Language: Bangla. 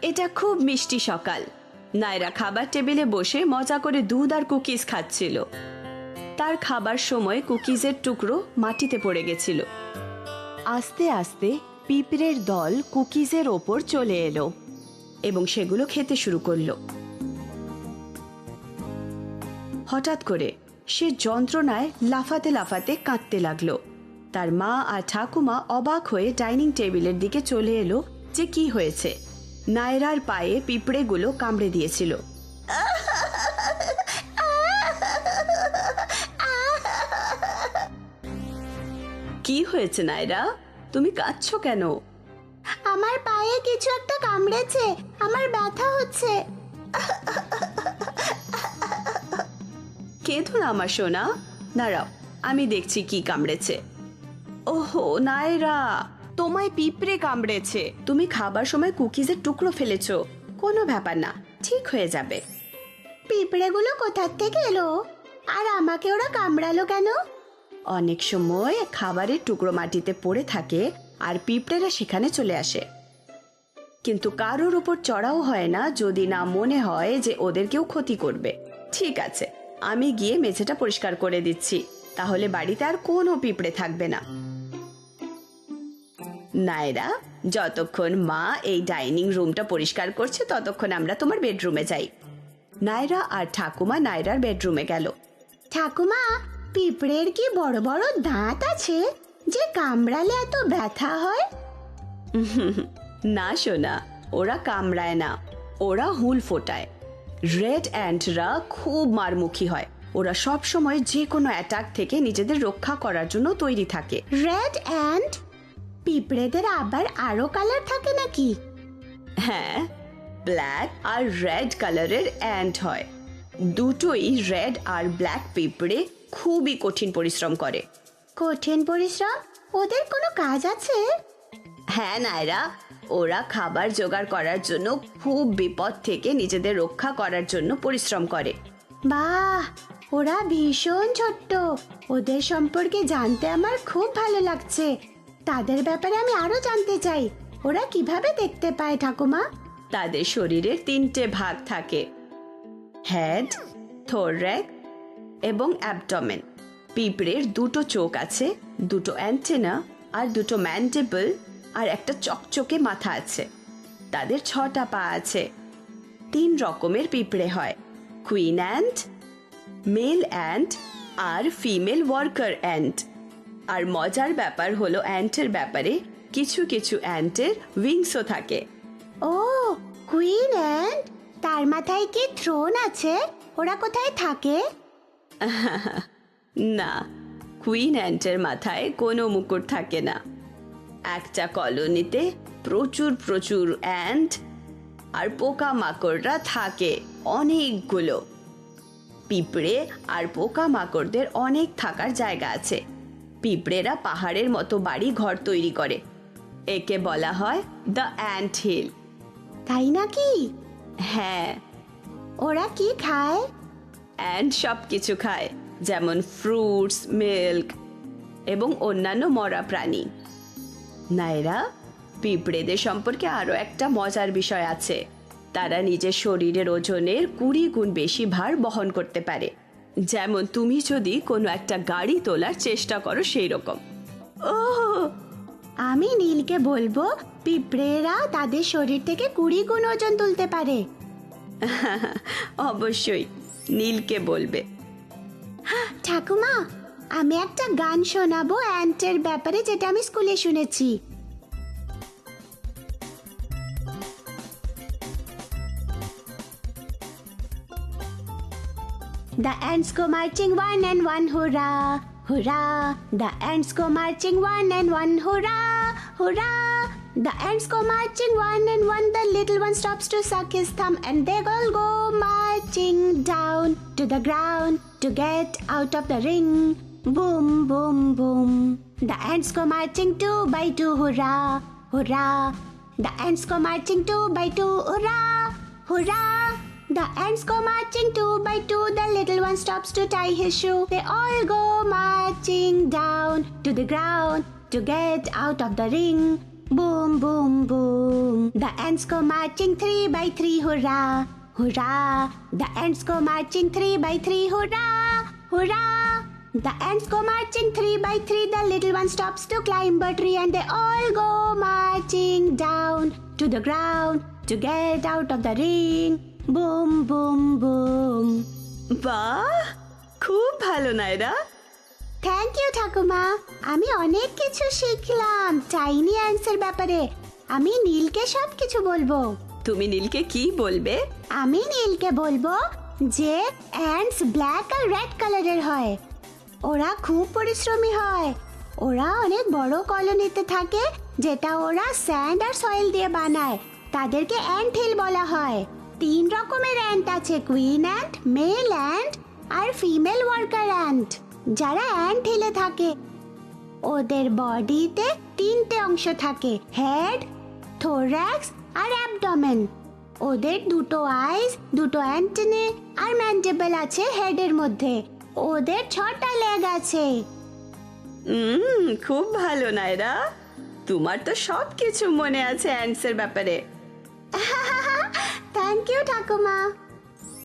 এটা খুব মিষ্টি সকাল। নায়রা খাবার টেবিলে বসে মজা করে দুধ আর কুকিজ খাচ্ছিল। তার খাবার সময় কুকিজের টুকরো মাটিতে পড়ে গেছিল। আস্তে আস্তে পিঁপড়ের দল কুকিজের ওপর চলে এলো এবং সেগুলো খেতে শুরু করলো। হঠাৎ করে সে যন্ত্রণায় লাফাতে লাফাতে কাঁদতে লাগলো। তার মা আর ঠাকুমা অবাক হয়ে ডাইনিং টেবিলের দিকে চলে এলো যে কি হয়েছে। নায়রার পায়ে পিঁপড়েগুলো কামড়ে দিয়েছিল। কি হয়েছে নায়রা, তুমি কাঁদছো কেন? আমার পায়ে কিছু একটা কামড়েছে, আমার ব্যথা হচ্ছে। কেঁদো না আমার সোনা, দাঁড়াও আমি দেখছি কি কামড়েছে। ওহো নায়রা, তোমায় পিঁপড়ে কামড়েছে। তুমি খাবার সময় কুকিজের টুকরো ফেলেছো। কোনো ব্যাপার না, ঠিক হয়ে যাবে। পিঁপড়েগুলো কোথার থেকে এলো আর আমাকে ওরা কামড়ালো কেন? অনেক সময় খাবারের টুকরো মাটিতে পড়ে থাকে আর পিঁপড়েরা সেখানে চলে আসে। কিন্তু কারোর উপর চড়াও হয় না যদি না মনে হয় যে ওদের কেউ ক্ষতি করবে। ঠিক আছে, আমি গিয়ে মেঝেটা পরিষ্কার করে দিচ্ছি, তাহলে বাড়িতে আর কোনো পিঁপড়ে থাকবে না। নায়রা, যতক্ষণ মা এই ডাইনিং রুমটা পরিষ্কার করছে ততক্ষণ আমরা তোমার বেডরুমে যাই। নায়রা আর ঠাকুমা নায়রার বেডরুমে গেল। ঠাকুমা, পিঁপড়ের কি বড় বড় দাঁত আছে যে কামড়ালে এত ব্যথা হয়? না সোনা, ওরা কামড়ায় না, ওরা হুল ফোটায়। রেড অ্যান্টরা খুব মারমুখী হয়। ওরা সব সময় যে কোনো অ্যাটাক থেকে নিজেদের রক্ষা করার জন্য তৈরি থাকে। Red ant? পিঁপড়েদের আবার আরো কালার থাকে নাকি? হ্যাঁ, ব্ল্যাক আর রেড কালারের অ্যান্ট হয়। দুটোই রেড আর ব্ল্যাক পিঁপড়ে খুবই কঠিন পরিশ্রম করে। কঠিন পরিশ্রম? ওদের কোনো কাজ আছে? হ্যাঁ নায়রা, ওরা খাবার জোগাড় করার জন্য খুব বিপদ থেকে নিজেদের রক্ষা করার জন্য পরিশ্রম করে। বাহ, ওরা ভীষণ ছোট্ট। ওদের সম্পর্কে জানতে আমার খুব ভালো লাগছে। তাদের ব্যাপারে আমি আরো জানতে চাই। ওরা কিভাবে দেখতে পায় ঠাকুমা? তাদের শরীরের 3টে ভাগ থাকে, হেড, থোরাক্স এবং অ্যাবডোমেন। পিঁপড়ের 2টো চোখ আছে, 2টো অ্যান্টেনা আর 2টো ম্যান্ডিবল আর একটা চকচকে মাথা আছে। তাদের 6টা পা আছে। 3 রকমের পিঁপড়ে হয়, কুইন অ্যান্ট, মেল অ্যান্ট আর ফিমেল ওয়ার্কার অ্যান্ট। আর মজার ব্যাপার হলো অ্যান্টের ব্যাপারে কিছু কিছু অ্যান্টের উইংসও থাকে। ও, কুইন অ্যান্ট? তার মাথায় কি থ্রোন আছে? ওরা কোথায় থাকে? না, কুইন অ্যান্টের মাথায় কোনো মুকুট থাকে না। একটা কলোনিতে প্রচুর প্রচুর অ্যান্ট আর পোকামাকড়রা থাকে, অনেকগুলো। পিঁপড়ে আর পোকামাকড়দের অনেক থাকার জায়গা আছে। পিঁপড়েরা পাহাড়ের মতো বাড়ি ঘর তৈরি করে। একে বলা হয় দ্য অ্যান্ট হিল। তাই নাকি? হ্যাঁ। ওরা কি খায়? অ্যান্ট সব কিছু খায়, যেমন ফ্রুটস, মিল্ক এবং অন্যান্য মরা প্রাণী। নায়রা, পিঁপড়েদের সম্পর্কে আরো একটা মজার বিষয় আছে। তারা নিজের শরীরের ওজনের 20 গুণ বেশি ভার বহন করতে পারে। যেমন তুমি যদি কোনো একটা গাড়ি তোলার চেষ্টা করো সেই রকম। ওহ, আমি নীলকে বলবো পিঁপড়েরা তাদের শরীর থেকে 20 গুণ ওজন তুলতে পারে। অবশ্যই, নীলকে বলবে। ঠাকুমা, আমি একটা গান শোনাবো অ্যান্টের ব্যাপারে, যেটা আমি স্কুলে শুনেছি। The ants go marching one and one, hurrah, hurrah. The ants go marching one and one, hurrah, hurrah. The ants go marching one and one. The little one stops to suck his thumb, and they all go marching down to the ground to get out of the ring. Boom, boom, boom. The ants go marching 2 by 2, hurrah, hurrah. The ants go marching 2 by 2, hurrah, hurrah. The ants go marching 2 by 2. The little one stops to tie his shoe. They all go marching down to the ground to get out of the ring. Boom, boom, boom. The ants go marching 3 by 3, hurrah, hurrah. The ants go marching 3 by 3, hurrah, hurrah. The ants go marching 3 by 3. The little one stops to climb a tree and they all go marching down to the ground to get out of the ring. Boom, boom, boom. বাহ, খুব ভালো নায়রা। থ্যাংক ইউ ঠাকুমা, আমি অনেক কিছু শিখলাম টাইনি অ্যান্টসের ব্যাপারে। আমি নীলকে সব কিছু বলবো। তুমি নীলকে কি বলবে? আমি নীলকে বলবো যে অ্যান্টস ব্ল্যাক আর রেড কালারের হয়। ওরা খুব পরিশ্রমী হয়। ওরা অনেক বড় কলোনিতে থাকে যেটা ওরা স্যান্ড আর সয়েল দিয়ে বানায়। তাদেরকে অ্যান্ট হিল বলা হয়। 3 রকমের অ্যান্ট আছে, কুইন অ্যান্ট, মেল অ্যান্ট আর ফিমেল ওয়ার্কার অ্যান্ট, যারা অ্যান্ট হিলে থাকে। ওদের বডিতে 3টে অংশ থাকে, হেড, থোরাক্স আর অ্যাবডোমেন। ওদের 2টো আইস, 2টো অ্যান্টেনে আর ম্যান্ডিবল আছে হেডের মধ্যে। ওদের 6টা লেগ আছে। খুব ভালো নায়রা, তোমার তো সব কিছু মনে আছে অ্যান্টসের ব্যাপারে। থ্যাংক ইউ ঠাকুমা।